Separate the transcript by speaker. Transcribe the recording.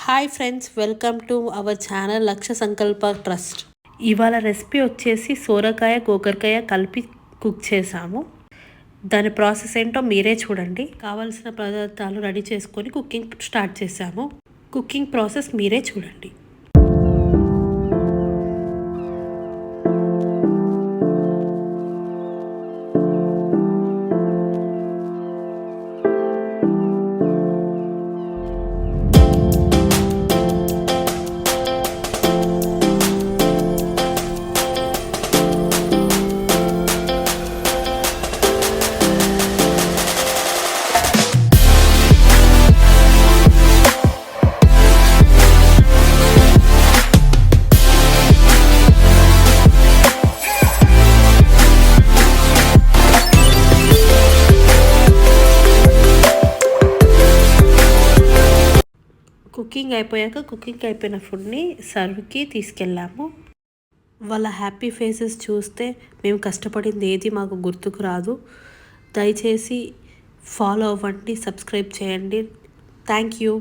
Speaker 1: Hi friends, welcome to our channel లక్ష్య సంకల్ప trust. ఇవాళ రెసిపీ వచ్చేసి సోరకాయ గోకరకాయ కలిపి కుక్ చేసాము. దాని ప్రాసెస్ ఏంటో మీరే చూడండి. కావాల్సిన పదార్థాలు రెడీ చేసుకొని కుకింగ్ స్టార్ట్ చేసాము. కుకింగ్ ప్రాసెస్ మీరే చూడండి. కుకింగ్ అయిపోయిన ఫుడ్ని సర్వ్కి తీసుకెళ్ళాము. వాళ్ళ హ్యాపీ ఫేసెస్ చూస్తే మేము కష్టపడింది ఏది మాకు గుర్తుకు రాదు. దయచేసి ఫాలో అవ్వండి, సబ్స్క్రైబ్ చేయండి. Thank you.